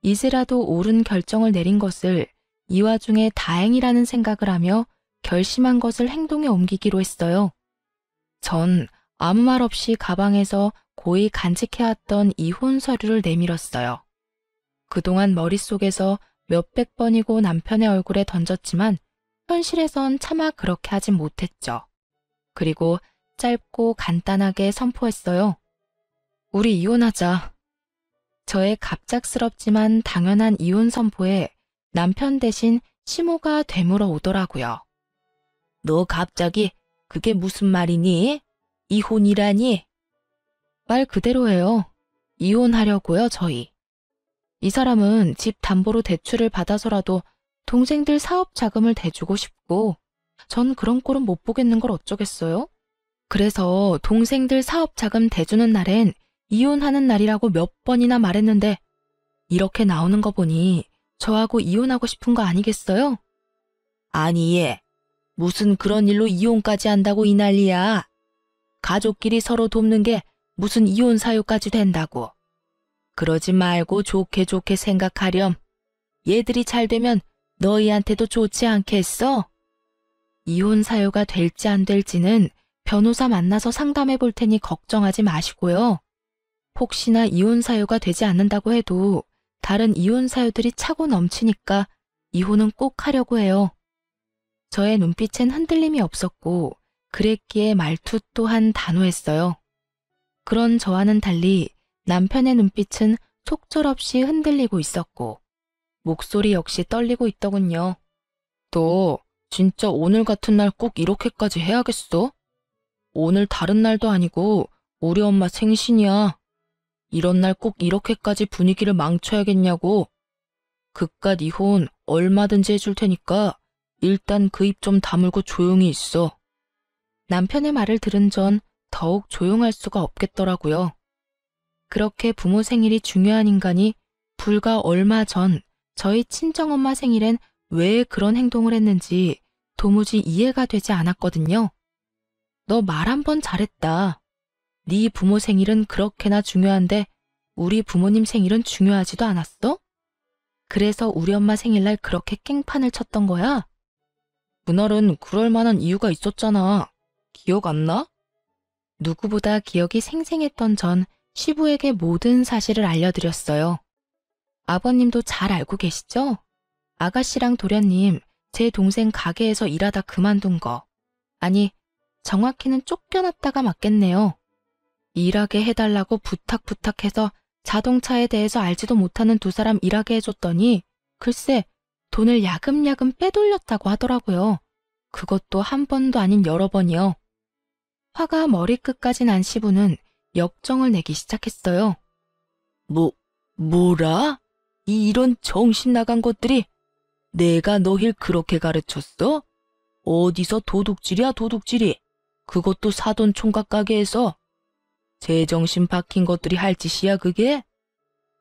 이제라도 옳은 결정을 내린 것을 이 와중에 다행이라는 생각을 하며 결심한 것을 행동에 옮기기로 했어요. 전 아무 말 없이 가방에서 고이 간직해왔던 이혼 서류를 내밀었어요. 그동안 머릿속에서 몇백 번이고 남편의 얼굴에 던졌지만 현실에선 차마 그렇게 하진 못했죠. 그리고 짧고 간단하게 선포했어요. 우리 이혼하자. 저의 갑작스럽지만 당연한 이혼 선포에 남편 대신 시모가 되물어 오더라고요. 너 갑자기 그게 무슨 말이니? 이혼이라니? 말 그대로예요. 이혼하려고요, 저희. 이 사람은 집 담보로 대출을 받아서라도 동생들 사업 자금을 대주고 싶고 전 그런 꼴은 못 보겠는 걸 어쩌겠어요? 그래서 동생들 사업 자금 대주는 날엔 이혼하는 날이라고 몇 번이나 말했는데 이렇게 나오는 거 보니 저하고 이혼하고 싶은 거 아니겠어요? 아니 얘, 무슨 그런 일로 이혼까지 한다고 이 난리야. 가족끼리 서로 돕는 게 무슨 이혼 사유까지 된다고. 그러지 말고 좋게 좋게 생각하렴. 얘들이 잘 되면 너희한테도 좋지 않겠어? 이혼 사유가 될지 안 될지는 변호사 만나서 상담해 볼 테니 걱정하지 마시고요. 혹시나 이혼 사유가 되지 않는다고 해도 다른 이혼 사유들이 차고 넘치니까 이혼은 꼭 하려고 해요. 저의 눈빛엔 흔들림이 없었고 그랬기에 말투 또한 단호했어요. 그런 저와는 달리 남편의 눈빛은 속절없이 흔들리고 있었고 목소리 역시 떨리고 있더군요. 너 진짜 오늘 같은 날 꼭 이렇게까지 해야겠어? 오늘 다른 날도 아니고 우리 엄마 생신이야. 이런 날 꼭 이렇게까지 분위기를 망쳐야겠냐고. 그깟 이혼 얼마든지 해줄 테니까 일단 그 입 좀 다물고 조용히 있어. 남편의 말을 들은 전 더욱 조용할 수가 없겠더라고요. 그렇게 부모 생일이 중요한 인간이 불과 얼마 전 저희 친정엄마 생일엔 왜 그런 행동을 했는지 도무지 이해가 되지 않았거든요. 너 말 한 번 잘했다. 네 부모 생일은 그렇게나 중요한데 우리 부모님 생일은 중요하지도 않았어? 그래서 우리 엄마 생일날 그렇게 깽판을 쳤던 거야? 그날은 그럴 만한 이유가 있었잖아. 기억 안 나? 누구보다 기억이 생생했던 전 시부에게 모든 사실을 알려드렸어요. 아버님도 잘 알고 계시죠? 아가씨랑 도련님, 제 동생 가게에서 일하다 그만둔 거. 아니, 정확히는 쫓겨났다가 맞겠네요. 일하게 해달라고 부탁해서 자동차에 대해서 알지도 못하는 두 사람 일하게 해줬더니 글쎄 돈을 야금야금 빼돌렸다고 하더라고요. 그것도 한 번도 아닌 여러 번이요. 화가 머리끝까지 난 시부는 역정을 내기 시작했어요. 뭐라? 이런 정신 나간 것들이 내가 너힐 그렇게 가르쳤어? 어디서 도둑질이야 도둑질이. 그것도 사돈 총각 가게에서. 제정신 박힌 것들이 할 짓이야 그게?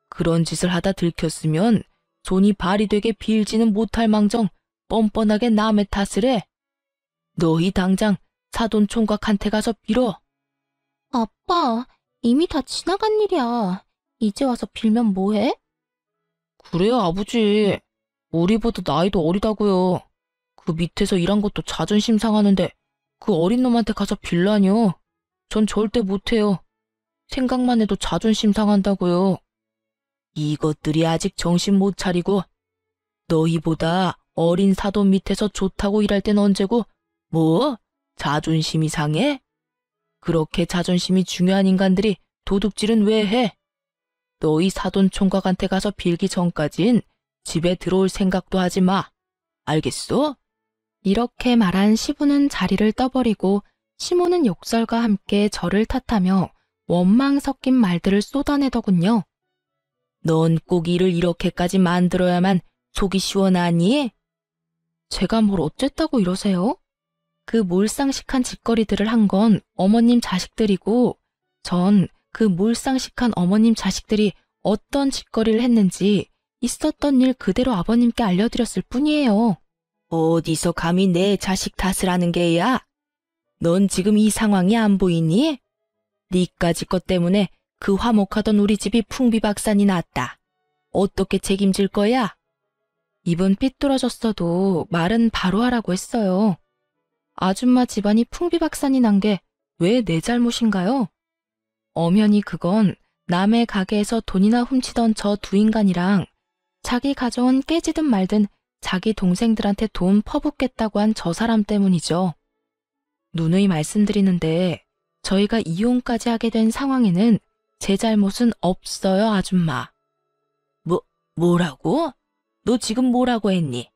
그런 짓을 하다 들켰으면 손이 발이 되게 빌지는 못할 망정 뻔뻔하게 남의 탓을 해. 너희 당장 사돈 총각한테 가서 빌어. 아빠, 이미 다 지나간 일이야. 이제 와서 빌면 뭐해? 그래요, 아버지. 우리보다 나이도 어리다고요. 그 밑에서 일한 것도 자존심 상하는데 그 어린 놈한테 가서 빌라뇨. 전 절대 못해요. 생각만 해도 자존심 상한다고요. 이것들이 아직 정신 못 차리고 너희보다 어린 사돈 밑에서 좋다고 일할 땐 언제고 뭐? 자존심이 상해? 그렇게 자존심이 중요한 인간들이 도둑질은 왜 해? 너희 사돈 총각한테 가서 빌기 전까진 집에 들어올 생각도 하지 마. 알겠어? 이렇게 말한 시부는 자리를 떠버리고 시모는 욕설과 함께 저를 탓하며 원망 섞인 말들을 쏟아내더군요. 넌 꼭 일을 이렇게까지 만들어야만 속이 시원하니? 제가 뭘 어쨌다고 이러세요? 그 몰상식한 짓거리들을 한 건 어머님 자식들이고 전 그 몰상식한 어머님 자식들이 어떤 짓거리를 했는지 있었던 일 그대로 아버님께 알려드렸을 뿐이에요. 어디서 감히 내 자식 탓을 하는 게야? 넌 지금 이 상황이 안 보이니? 니까지 것 때문에 그 화목하던 우리 집이 풍비박산이 났다. 어떻게 책임질 거야? 입은 삐뚤어졌어도 말은 바로 하라고 했어요. 아줌마 집안이 풍비박산이 난 게 왜 내 잘못인가요? 엄연히 그건 남의 가게에서 돈이나 훔치던 저 두 인간이랑 자기 가져온 깨지든 말든 자기 동생들한테 돈 퍼붓겠다고 한 저 사람 때문이죠. 누누이 말씀드리는데 저희가 이혼까지 하게 된 상황에는 제 잘못은 없어요, 아줌마. 뭐라고? 너 지금 뭐라고 했니?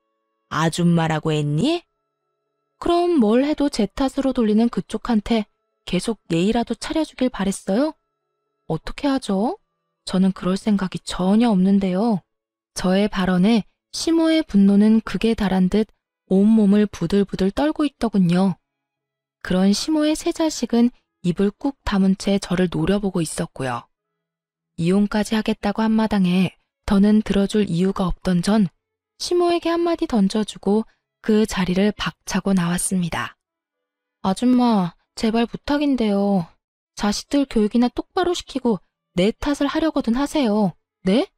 아줌마라고 했니? 그럼 뭘 해도 제 탓으로 돌리는 그쪽한테 계속 예의라도 차려주길 바랬어요? 어떻게 하죠? 저는 그럴 생각이 전혀 없는데요. 저의 발언에 시모의 분노는 극에 달한 듯 온몸을 부들부들 떨고 있더군요. 그런 시모의 세 자식은 입을 꾹 다문 채 저를 노려보고 있었고요. 이혼까지 하겠다고 한 마당에 더는 들어줄 이유가 없던 전 시모에게 한마디 던져주고 그 자리를 박차고 나왔습니다. 아줌마, 제발 부탁인데요. 자식들 교육이나 똑바로 시키고 내 탓을 하려거든 하세요. 네?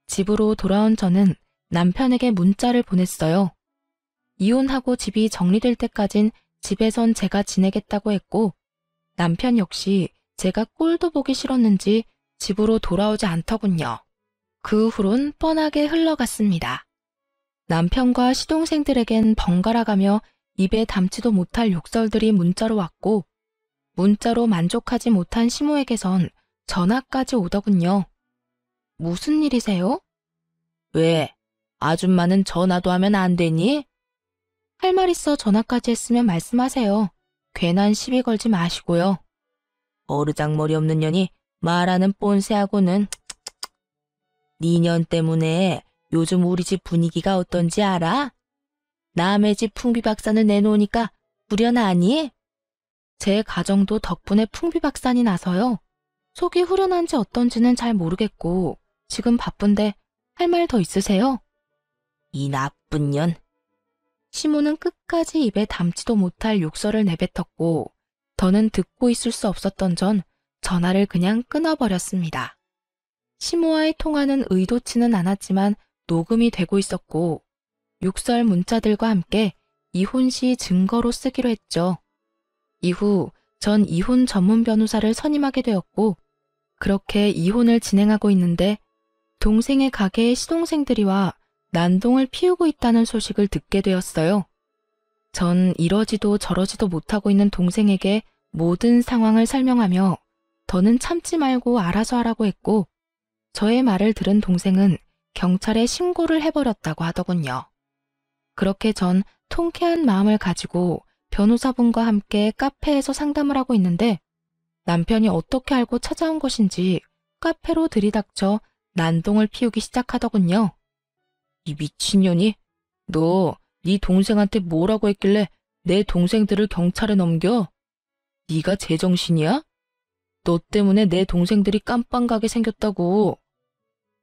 집으로 돌아온 저는 남편에게 문자를 보냈어요. 이혼하고 집이 정리될 때까진 집에선 제가 지내겠다고 했고 남편 역시 제가 꼴도 보기 싫었는지 집으로 돌아오지 않더군요. 그 후론 뻔하게 흘러갔습니다. 남편과 시동생들에겐 번갈아가며 입에 담지도 못할 욕설들이 문자로 왔고 문자로 만족하지 못한 시모에게선 전화까지 오더군요. 무슨 일이세요? 왜? 아줌마는 전화도 하면 안 되니? 할 말 있어 전화까지 했으면 말씀하세요. 괜한 시비 걸지 마시고요. 어르장머리 없는 년이 말하는 꼰세하고는 니년 때문에 요즘 우리 집 분위기가 어떤지 알아? 남의 집 풍비박산을 내놓으니까 후련하니? 제 가정도 덕분에 풍비박산이 나서요. 속이 후련한지 어떤지는 잘 모르겠고 지금 바쁜데 할 말 더 있으세요? 이 나쁜 년. 시모는 끝까지 입에 담지도 못할 욕설을 내뱉었고 더는 듣고 있을 수 없었던 전 전화를 그냥 끊어버렸습니다. 시모와의 통화는 의도치는 않았지만 녹음이 되고 있었고 욕설 문자들과 함께 이혼 시 증거로 쓰기로 했죠. 이후 전 이혼 전문 변호사를 선임하게 되었고 그렇게 이혼을 진행하고 있는데 동생의 가게에 시동생들이 와 난동을 피우고 있다는 소식을 듣게 되었어요. 전 이러지도 저러지도 못하고 있는 동생에게 모든 상황을 설명하며 더는 참지 말고 알아서 하라고 했고 저의 말을 들은 동생은 경찰에 신고를 해버렸다고 하더군요. 그렇게 전 통쾌한 마음을 가지고 변호사분과 함께 카페에서 상담을 하고 있는데 남편이 어떻게 알고 찾아온 것인지 카페로 들이닥쳐 난동을 피우기 시작하더군요. 이 미친년이? 너 네 동생한테 뭐라고 했길래 내 동생들을 경찰에 넘겨? 네가 제정신이야? 너 때문에 내 동생들이 깜빵 가게 생겼다고.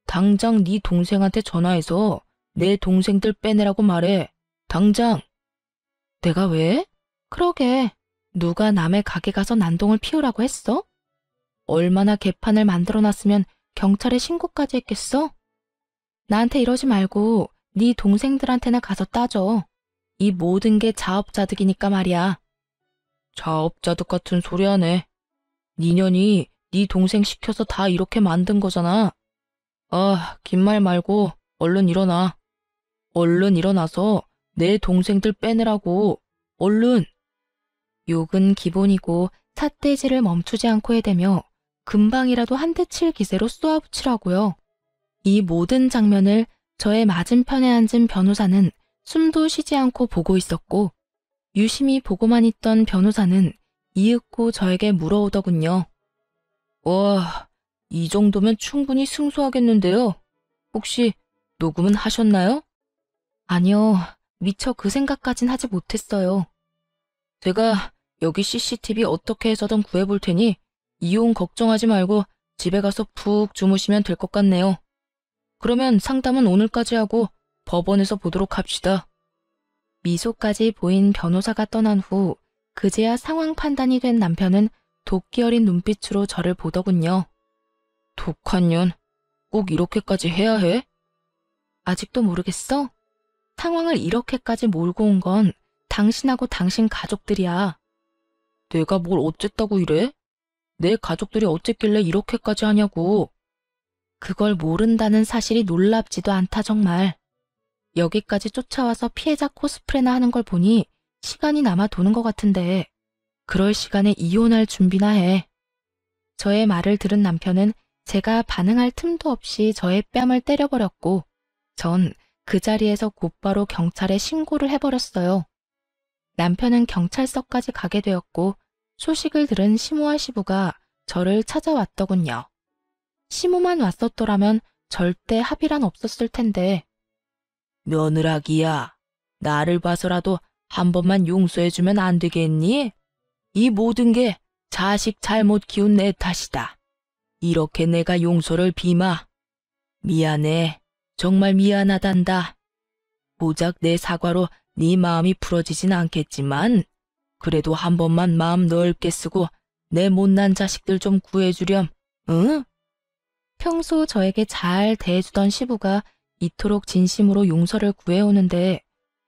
당장 네 동생한테 전화해서 내 동생들 빼내라고 말해. 당장. 내가 왜? 그러게. 누가 남의 가게 가서 난동을 피우라고 했어? 얼마나 개판을 만들어놨으면 경찰에 신고까지 했겠어? 나한테 이러지 말고 네 동생들한테나 가서 따져. 이 모든 게 자업자득이니까 말이야. 자업자득 같은 소리 하네. 니년이 네 동생 시켜서 다 이렇게 만든 거잖아. 아, 긴 말 말고 얼른 일어나. 얼른 일어나서 내 동생들 빼내라고. 얼른. 욕은 기본이고 삿대질을 멈추지 않고 해대며 금방이라도 한 대 칠 기세로 쏘아붙이라고요. 이 모든 장면을 저의 맞은편에 앉은 변호사는 숨도 쉬지 않고 보고 있었고 유심히 보고만 있던 변호사는 이윽고 저에게 물어오더군요. 와, 이 정도면 충분히 승소하겠는데요. 혹시 녹음은 하셨나요? 아니요, 미처 그 생각까진 하지 못했어요. 제가 여기 CCTV 어떻게 해서든 구해볼 테니 이혼 걱정하지 말고 집에 가서 푹 주무시면 될 것 같네요. 그러면 상담은 오늘까지 하고 법원에서 보도록 합시다. 미소까지 보인 변호사가 떠난 후 그제야 상황 판단이 된 남편은 도끼 어린 눈빛으로 저를 보더군요. 독한 년, 꼭 이렇게까지 해야 해? 아직도 모르겠어? 상황을 이렇게까지 몰고 온 건 당신하고 당신 가족들이야. 내가 뭘 어쨌다고 이래? 내 가족들이 어쨌길래 이렇게까지 하냐고. 그걸 모른다는 사실이 놀랍지도 않다 정말. 여기까지 쫓아와서 피해자 코스프레나 하는 걸 보니 시간이 남아 도는 것 같은데 그럴 시간에 이혼할 준비나 해. 저의 말을 들은 남편은 제가 반응할 틈도 없이 저의 뺨을 때려버렸고 전 그 자리에서 곧바로 경찰에 신고를 해버렸어요. 남편은 경찰서까지 가게 되었고 소식을 들은 시모와 시부가 저를 찾아왔더군요. 시모만 왔었더라면 절대 합의란 없었을 텐데. 며느라기야, 나를 봐서라도 한 번만 용서해주면 안 되겠니? 이 모든 게 자식 잘못 키운 내 탓이다. 이렇게 내가 용서를 비마. 미안해. 정말 미안하단다. 고작 내 사과로 네 마음이 풀어지진 않겠지만 그래도 한 번만 마음 넓게 쓰고 내 못난 자식들 좀 구해주렴. 응? 평소 저에게 잘 대해주던 시부가 이토록 진심으로 용서를 구해오는데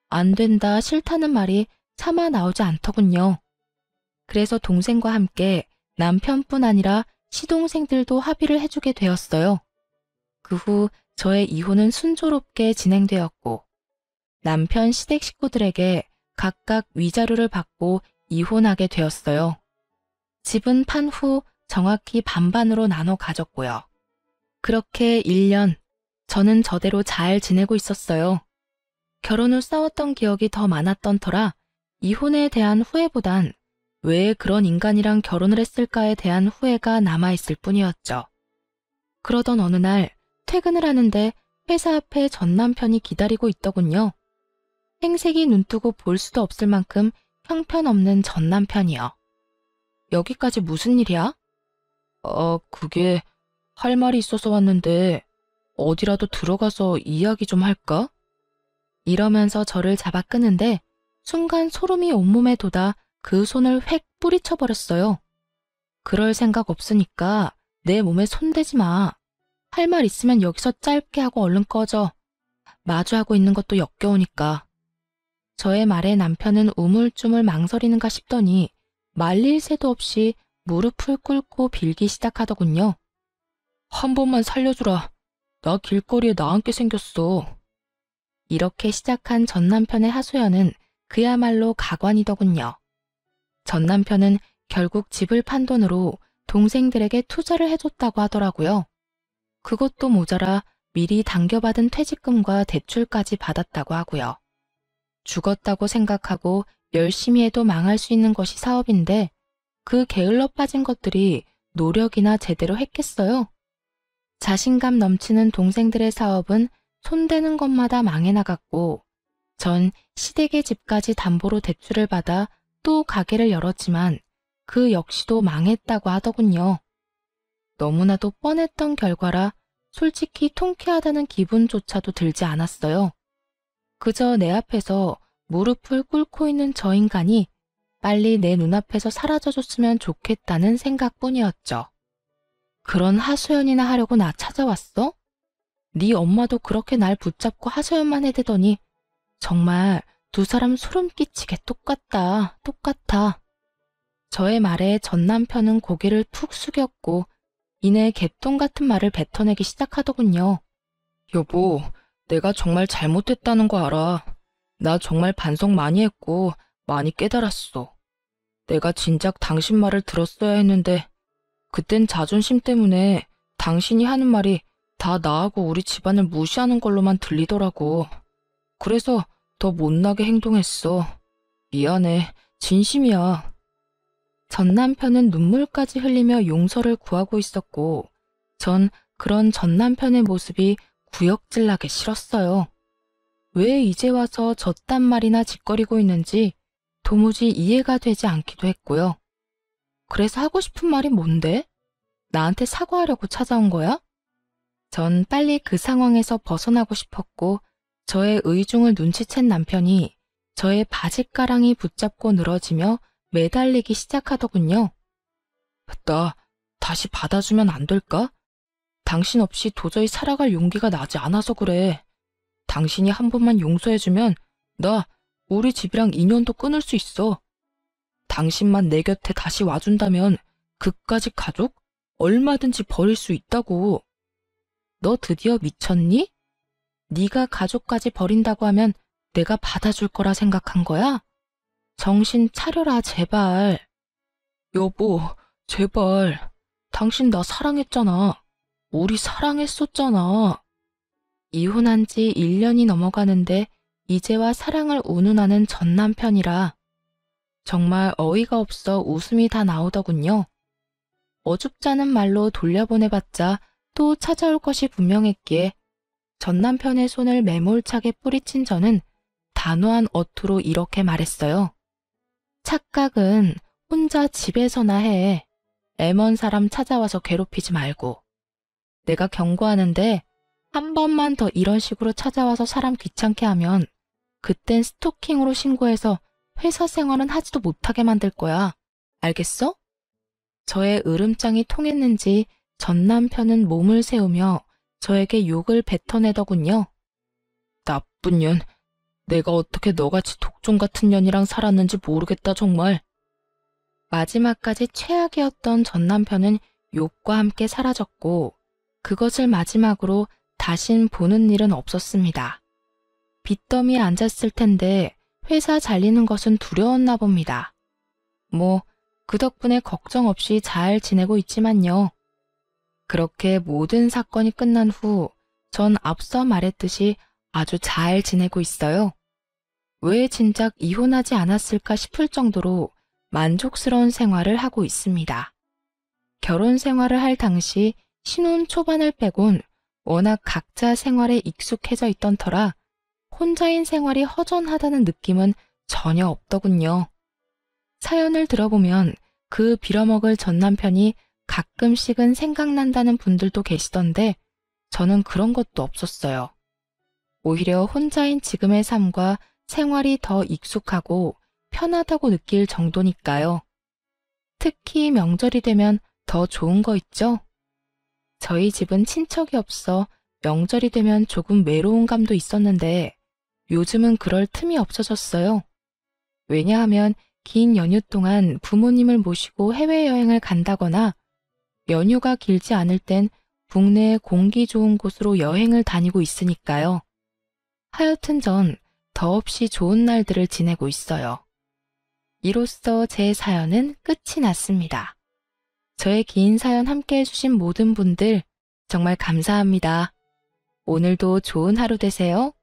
안 된다 싫다는 말이 차마 나오지 않더군요. 그래서 동생과 함께 남편뿐 아니라 시동생들도 합의를 해주게 되었어요. 그 후 저의 이혼은 순조롭게 진행되었고 남편 시댁 식구들에게 각각 위자료를 받고 이혼하게 되었어요. 집은 판 후 정확히 반반으로 나눠 가졌고요. 그렇게 1년 저는 저대로 잘 지내고 있었어요. 결혼 후 싸웠던 기억이 더 많았던 터라 이혼에 대한 후회보단 왜 그런 인간이랑 결혼을 했을까에 대한 후회가 남아있을 뿐이었죠. 그러던 어느 날 퇴근을 하는데 회사 앞에 전 남편이 기다리고 있더군요. 행색이 눈뜨고 볼 수도 없을 만큼 형편없는 전 남편이요. 여기까지 무슨 일이야? 그게 할 말이 있어서 왔는데 어디라도 들어가서 이야기 좀 할까? 이러면서 저를 잡아 끄는데 순간 소름이 온몸에 돋아 그 손을 획 뿌리쳐버렸어요. 그럴 생각 없으니까 내 몸에 손대지 마. 할 말 있으면 여기서 짧게 하고 얼른 꺼져. 마주하고 있는 것도 역겨우니까. 저의 말에 남편은 우물쭈물 망설이는가 싶더니 말릴 새도 없이 무릎을 꿇고 빌기 시작하더군요. 한 번만 살려주라. 나 길거리에 나앉게 생겼어. 이렇게 시작한 전 남편의 하소연은 그야말로 가관이더군요. 전 남편은 결국 집을 판 돈으로 동생들에게 투자를 해줬다고 하더라고요. 그것도 모자라 미리 당겨받은 퇴직금과 대출까지 받았다고 하고요. 죽었다고 생각하고 열심히 해도 망할 수 있는 것이 사업인데 그 게을러 빠진 것들이 노력이나 제대로 했겠어요? 자신감 넘치는 동생들의 사업은 손대는 것마다 망해 나갔고 전 시댁의 집까지 담보로 대출을 받아 또 가게를 열었지만 그 역시도 망했다고 하더군요. 너무나도 뻔했던 결과라 솔직히 통쾌하다는 기분조차도 들지 않았어요. 그저 내 앞에서 무릎을 꿇고 있는 저 인간이 빨리 내 눈앞에서 사라져줬으면 좋겠다는 생각뿐이었죠. 그런 하소연이나 하려고 나 찾아왔어? 네 엄마도 그렇게 날 붙잡고 하소연만 해대더니 정말 두 사람 소름 끼치게 똑같다, 똑같아. 저의 말에 전 남편은 고개를 푹 숙였고 이내 개똥 같은 말을 뱉어내기 시작하더군요. 여보, 내가 정말 잘못했다는 거 알아. 나 정말 반성 많이 했고 많이 깨달았어. 내가 진작 당신 말을 들었어야 했는데 그땐 자존심 때문에 당신이 하는 말이 다 나하고 우리 집안을 무시하는 걸로만 들리더라고. 그래서 더 못나게 행동했어. 미안해. 진심이야. 전 남편은 눈물까지 흘리며 용서를 구하고 있었고 전 그런 전 남편의 모습이 구역질나게 싫었어요. 왜 이제 와서 저딴 말이나 짓거리고 있는지 도무지 이해가 되지 않기도 했고요. 그래서 하고 싶은 말이 뭔데? 나한테 사과하려고 찾아온 거야? 전 빨리 그 상황에서 벗어나고 싶었고 저의 의중을 눈치챈 남편이 저의 바짓가랑이 붙잡고 늘어지며 매달리기 시작하더군요. 나 다시 받아주면 안 될까? 당신 없이 도저히 살아갈 용기가 나지 않아서 그래. 당신이 한 번만 용서해주면 나 우리 집이랑 인연도 끊을 수 있어. 당신만 내 곁에 다시 와준다면 그까짓 가족 얼마든지 버릴 수 있다고. 너 드디어 미쳤니? 네가 가족까지 버린다고 하면 내가 받아줄 거라 생각한 거야? 정신 차려라, 제발. 여보, 제발. 당신 나 사랑했잖아. 우리 사랑했었잖아. 이혼한 지 1년이 넘어가는데 이제와 사랑을 운운하는 전 남편이라 정말 어이가 없어 웃음이 다 나오더군요. 어줍잖은 말로 돌려보내봤자 또 찾아올 것이 분명했기에 전 남편의 손을 매몰차게 뿌리친 저는 단호한 어투로 이렇게 말했어요. 착각은 혼자 집에서나 해. 애먼 사람 찾아와서 괴롭히지 말고. 내가 경고하는데 한 번만 더 이런 식으로 찾아와서 사람 귀찮게 하면 그땐 스토킹으로 신고해서 회사 생활은 하지도 못하게 만들 거야. 알겠어? 저의 으름장이 통했는지 전 남편은 몸을 세우며 저에게 욕을 뱉어내더군요. 나쁜 년, 내가 어떻게 너같이 독종 같은 년이랑 살았는지 모르겠다 정말. 마지막까지 최악이었던 전 남편은 욕과 함께 사라졌고 그것을 마지막으로 다신 보는 일은 없었습니다. 빚더미에 앉았을 텐데 회사 잘리는 것은 두려웠나 봅니다. 그 덕분에 걱정 없이 잘 지내고 있지만요. 그렇게 모든 사건이 끝난 후 전 앞서 말했듯이 아주 잘 지내고 있어요. 왜 진작 이혼하지 않았을까 싶을 정도로 만족스러운 생활을 하고 있습니다. 결혼 생활을 할 당시 신혼 초반을 빼곤 워낙 각자 생활에 익숙해져 있던 터라 혼자인 생활이 허전하다는 느낌은 전혀 없더군요. 사연을 들어보면 그 빌어먹을 전 남편이 가끔씩은 생각난다는 분들도 계시던데 저는 그런 것도 없었어요. 오히려 혼자인 지금의 삶과 생활이 더 익숙하고 편하다고 느낄 정도니까요. 특히 명절이 되면 더 좋은 거 있죠? 저희 집은 친척이 없어 명절이 되면 조금 외로운 감도 있었는데 요즘은 그럴 틈이 없어졌어요. 왜냐하면 긴 연휴 동안 부모님을 모시고 해외여행을 간다거나 연휴가 길지 않을 땐 국내의 공기 좋은 곳으로 여행을 다니고 있으니까요. 하여튼 전 더없이 좋은 날들을 지내고 있어요. 이로써 제 사연은 끝이 났습니다. 저의 긴 사연 함께 해주신 모든 분들 정말 감사합니다. 오늘도 좋은 하루 되세요.